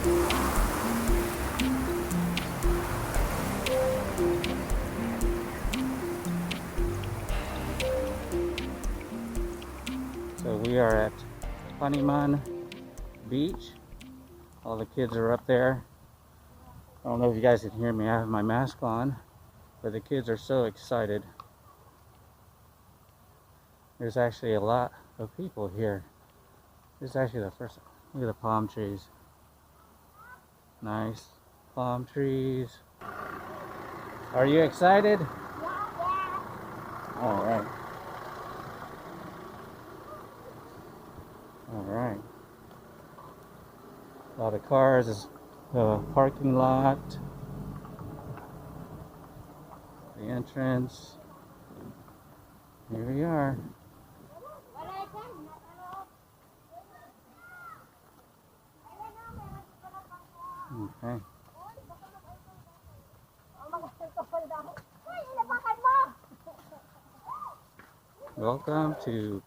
So we are at Paniman Beach. All the kids are up there. I don't know if you guys can hear me. I have my mask on, but the kids are so excited. There's actually a lot of people here. This is actually the first. Look at the palm trees. Nice palm trees. Are you excited? All right. All right. A lot of cars. Is the parking lot. The entrance. Here we are. Okay. Welcome to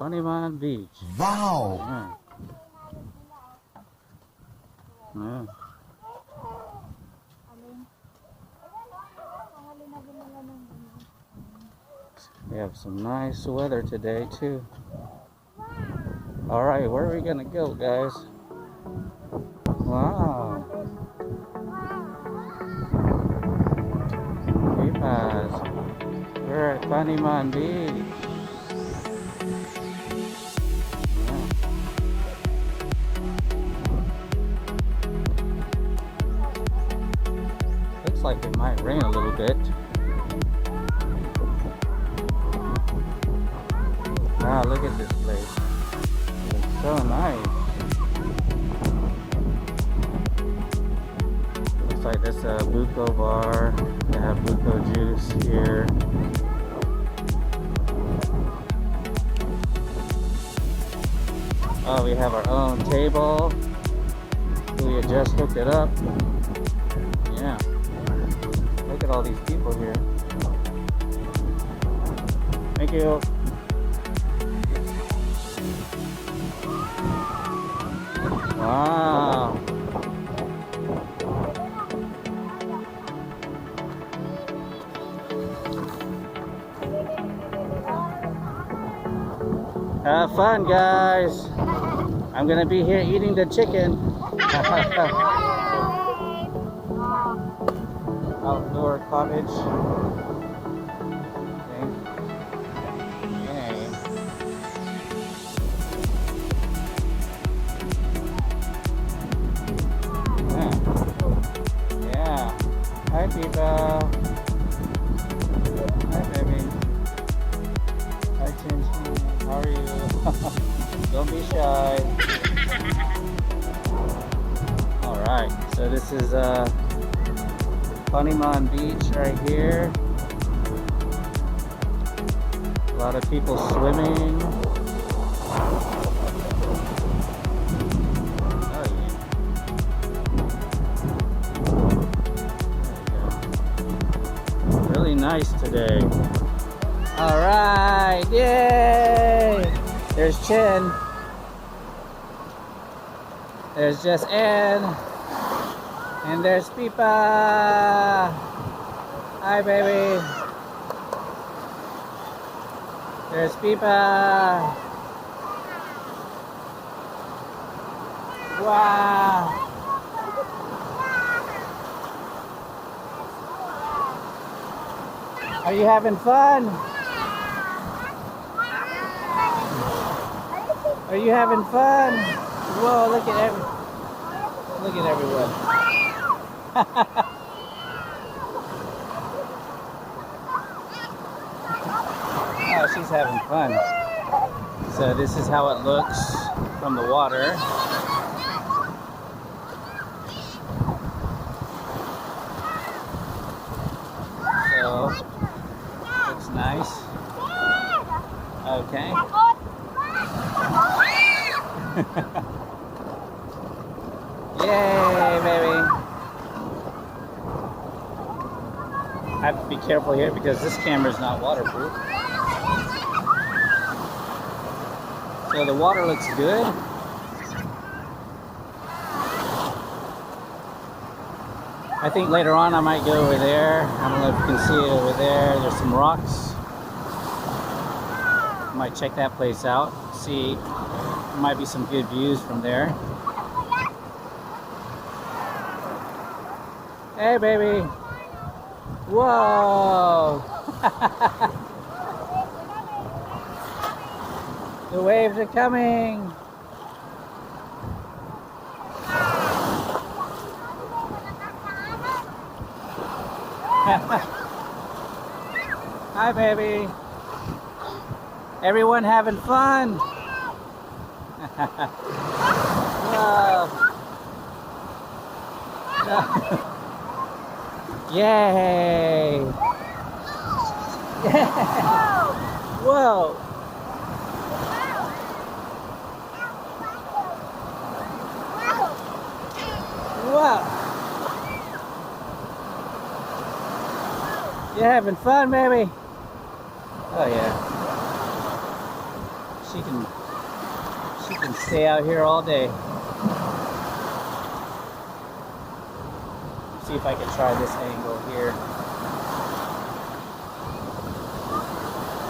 Paniman Beach. Wow! Yeah. Yeah. We have some nice weather today too. Alright, where are we gonna go, guys? Wow. We're at Paniman Beach. Looks like it might rain a little bit. Wow, look at this place. It's so nice. Looks like this Buco bar. They have Buco juice here. Oh, we have our own table. We had just hooked it up. Yeah. Look at all these people here. Thank you. Wow. Have fun, guys. I'm gonna be here eating the chicken. Outdoor cottage. Okay. Yay. Yeah. Hi, people. Hi, baby. Hi, Chin Chin. How are you? Don't be shy. Alright, so this is Paniman Beach right here. A lot of people swimming. Oh yeah. There we go. Really nice today. Alright, yay! There's Chin. There's just Ann. And there's Pipa. Hi, baby. There's Pipa. Wow. Are you having fun? Are you having fun? Whoa, look at everyone. Oh, she's having fun. So this is how it looks from the water. So, looks nice. Okay. Yay, baby. I have to be careful here because this camera is not waterproof. So the water looks good. I think later on I might go over there. I don't know if you can see it over there. There's some rocks. Might check that place out. See, there might be some good views from there. Hey, baby. Whoa. The waves are coming. Hi, baby. Everyone having fun? Whoa. Yay! Whoa! Whoa! You having fun, baby? Oh yeah. She can stay out here all day. See if I can try this angle here.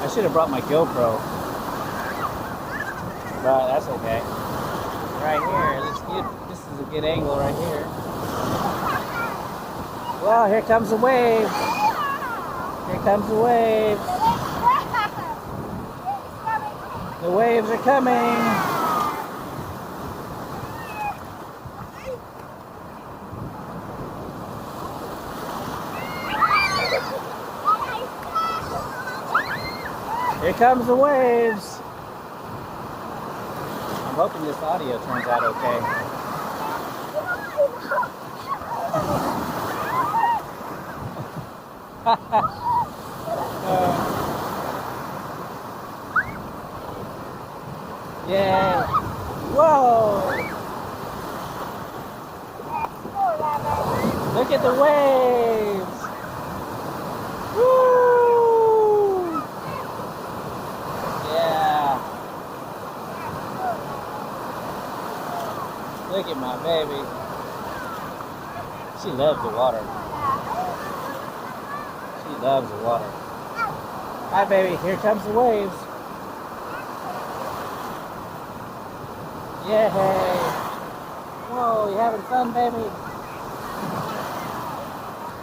I should have brought my GoPro, but that's okay. Right here, this is a good angle right here. Well, here comes the wave. Here comes the wave. The waves are coming. Here comes the waves. I'm hoping this audio turns out okay. Yay! Whoa! Look at the waves! Woo! Yeah! Look at my baby. She loves the water. She loves the water. Hi, baby. Here comes the waves. Yay! Whoa, you having fun, baby?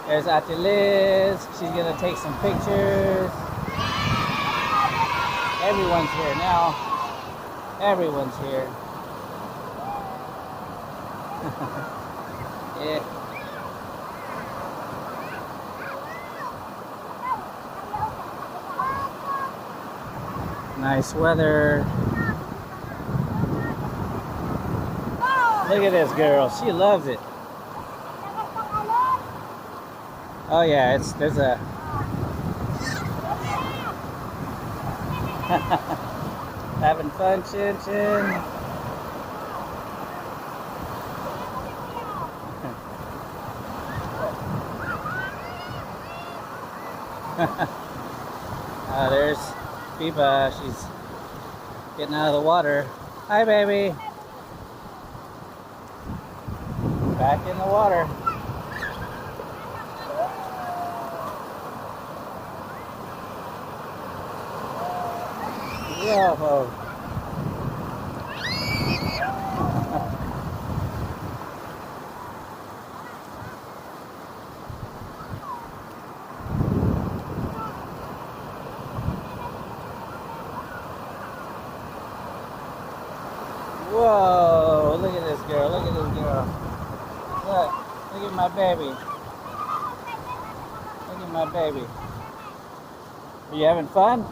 There's Auntie Liz. She's gonna take some pictures. Everyone's here now. Everyone's here. Yeah. Nice weather. Look at this girl. She loves it. Oh yeah, there's a having fun, Chin Chin. There's Biba. She's getting out of the water. Hi, baby. Back in the water. Whoa. Whoa, look at this girl, look at this girl. Look at my baby. Look at my baby. Are you having fun?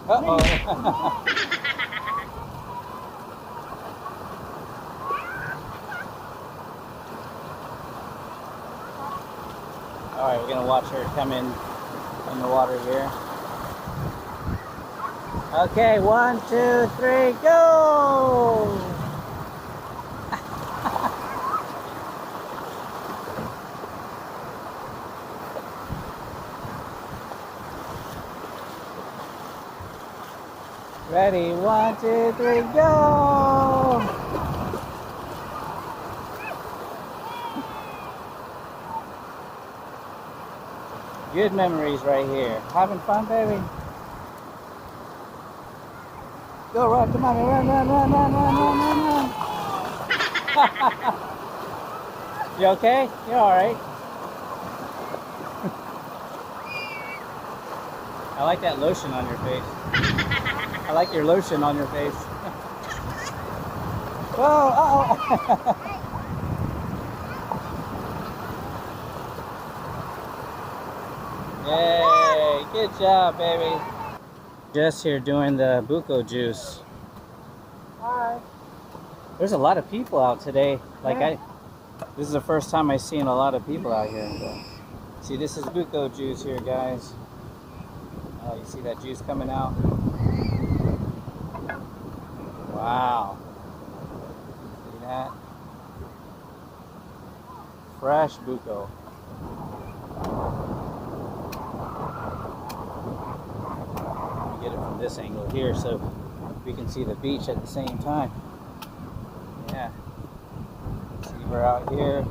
Uh-oh. Alright, we're going to watch her come in the water here. Okay, 1, 2, 3, go! Ready? 1, 2, 3, go! Good memories right here. Having fun, baby? Go, run, come on, run, run, run, run, run, run, run, run. You okay? You're alright. I like that lotion on your face. I like your lotion on your face. Whoa, uh-oh. Yay, good job, baby. Just here doing the Buco juice. Hi. There's a lot of people out today. This is the first time I've seen a lot of people out here. See, this is Buco juice here, guys. You see that juice coming out? Wow. See that? Fresh Buco. Let me get it from this angle here so we can see the beach at the same time. Yeah. See, we're out here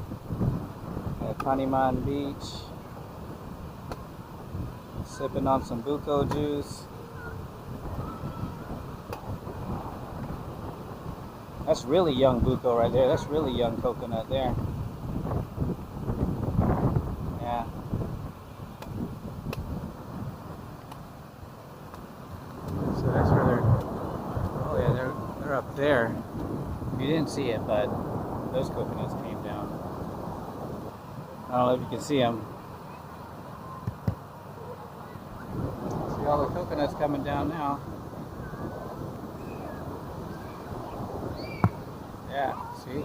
at Paniman Beach, sipping on some Buco juice. That's really young Buco right there. That's really young coconut there. Yeah. So that's where they're. Oh yeah, they're up there. You didn't see it, but those coconuts came down. I don't know if you can see them. See all the coconuts coming down now. Yeah, see?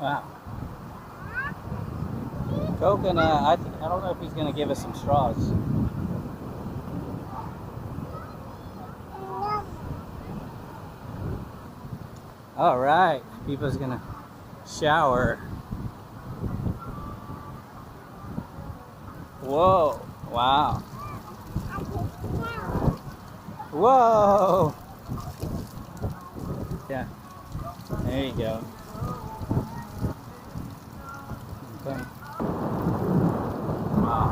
Wow. Coconut, I don't know if he's going to give us some straws. All right, people's going to shower. Whoa, wow. Whoa. Yeah, there you go. Okay. Wow.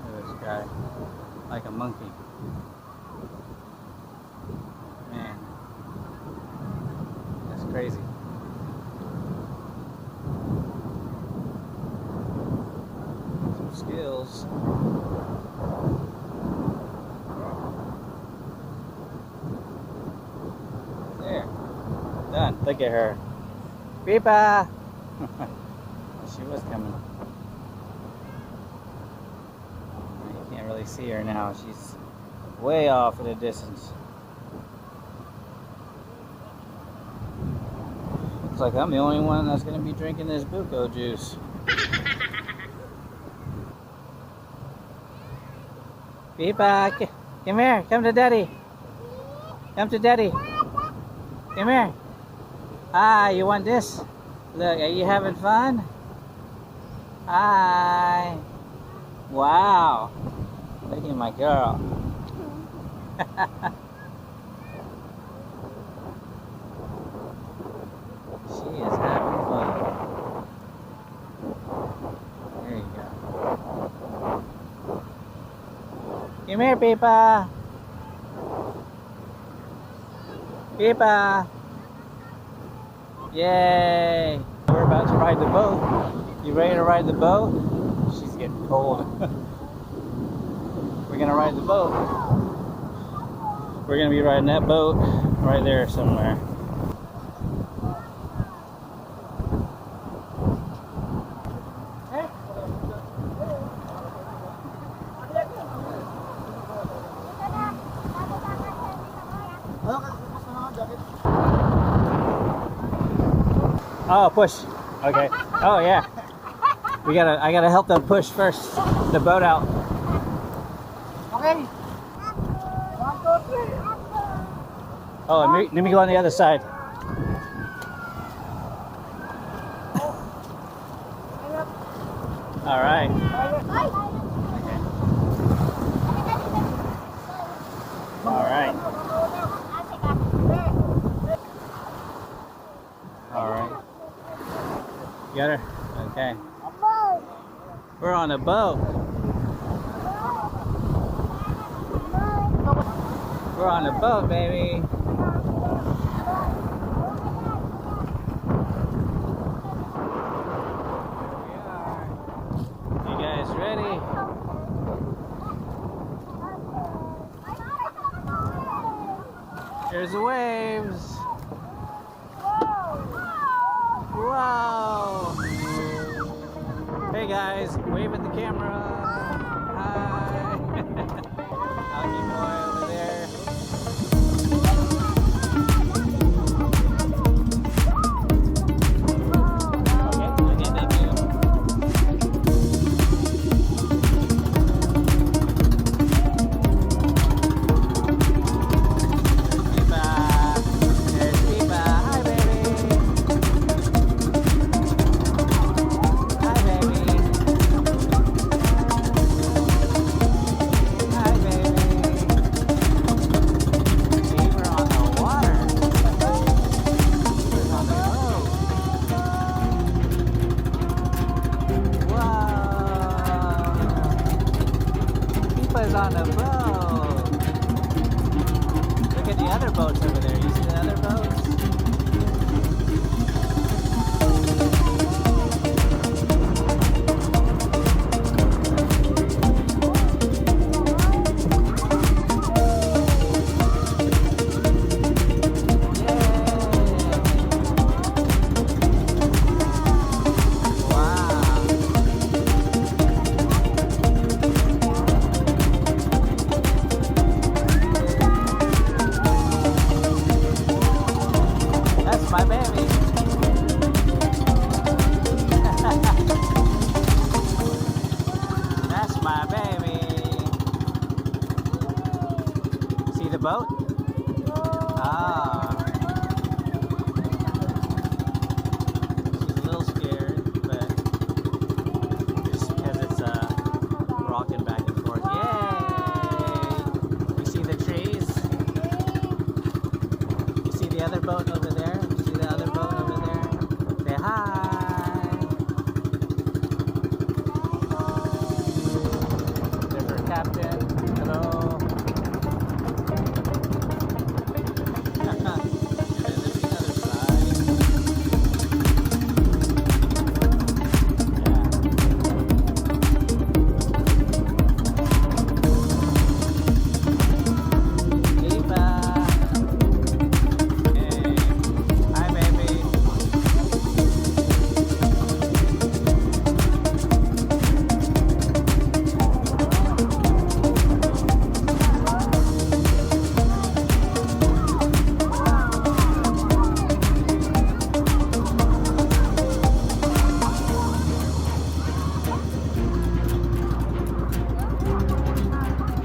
Look at this guy, like a monkey. Man, that's crazy. Some skills. Done. Look at her. Pipa! She was coming. You can't really see her now. She's way off in the distance. Looks like I'm the only one that's going to be drinking this Buco juice. Pipa! Come here. Come to daddy. Come to daddy. Come here. Hi, you want this? Look, are you having fun? Hi. Wow. Look at my girl. She is having fun. There you go. Come here, Pipa. Pipa. Yay! We're about to ride the boat. You ready to ride the boat? She's getting cold. We're gonna ride the boat. We're gonna be riding that boat right there somewhere. Oh, push. Okay. Oh yeah. I gotta help them push first the boat out. Okay. 1, 2, 3. Oh, let me go on the other side. All right. Got her? Okay. We're on a boat. We're on a boat, baby. You guys ready? Here's the waves. Wow. Hey guys, wave at the camera. Hi. Doggy boy over there. Okay, thank you. There's Pipa. Hi, baby. Hi, baby. Hi, baby. See, we're on the water. We're on the boat. Wow. Pipa's on the boat. Look at the other boats over there. You see the other boats? That's my baby. That's my baby. See the boat? Ah. She's a little scared, but just because it's rocking back and forth. Yay! You see the trees? You see the other boat over there? You see the other boat over there? Say hi! There's our captain. Hello! And then there's the other side. Yeah. Eva! Hey! Hi, baby!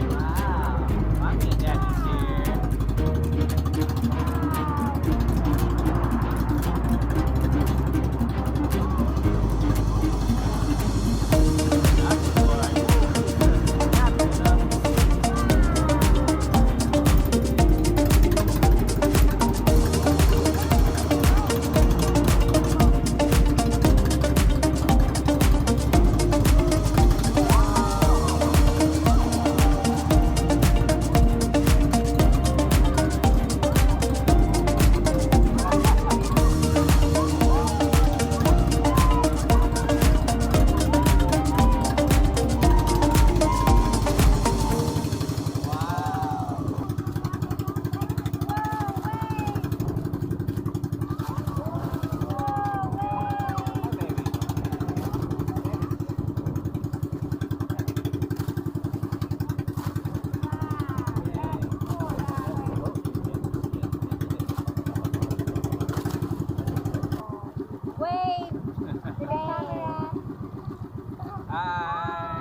Wow! Mommy and Daddy's here. Wave! Camera! Hi!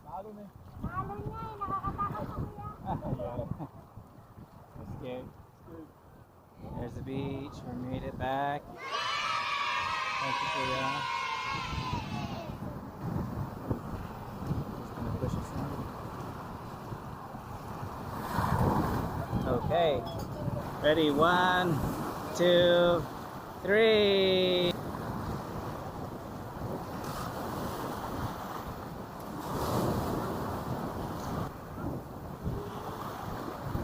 Lalo na eh. Naalon nga eh, nakakatakot ako yan. That's good. There's the beach. We made it back. Thank you for that. Just gonna push us in. Okay. Ready? 1, 2, 3.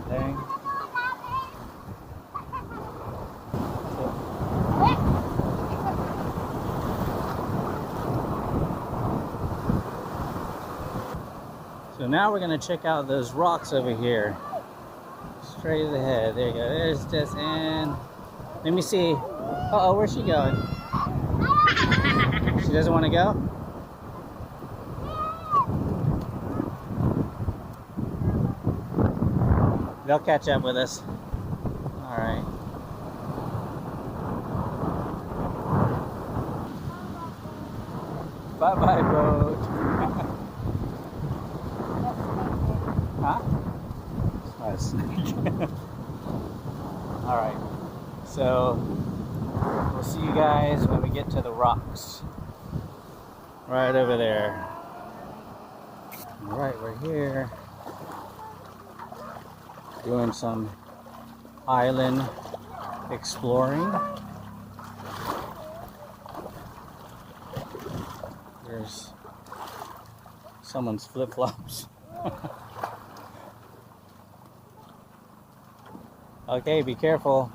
Dang. So now we're gonna check out those rocks over here. Straight ahead. There you go. There's just in. Let me see. Uh-oh, where's she going? She doesn't want to go? They'll catch up with us. Alright. Bye-bye, boat. Huh? It's not a snake. Alright. So, we'll see you guys when we get to the rocks. Right over there. Alright, we're here. Doing some island exploring. There's someone's flip-flops. Okay, be careful.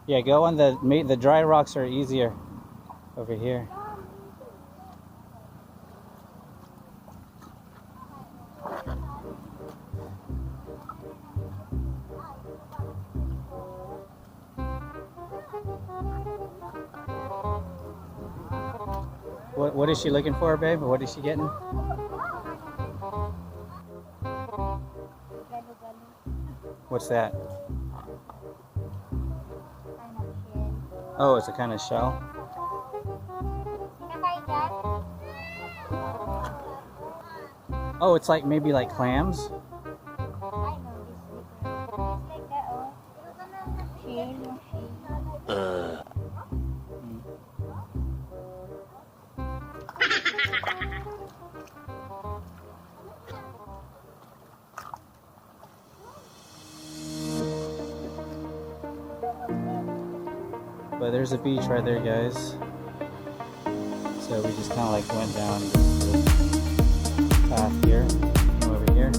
Yeah, go on the dry rocks are easier over here. What is she looking for, babe? What is she getting? What's that? Oh, it's a kind of shell. Oh, it's like maybe like clams. But there's a beach right there, guys. So we just kind of like went down this path here, over here.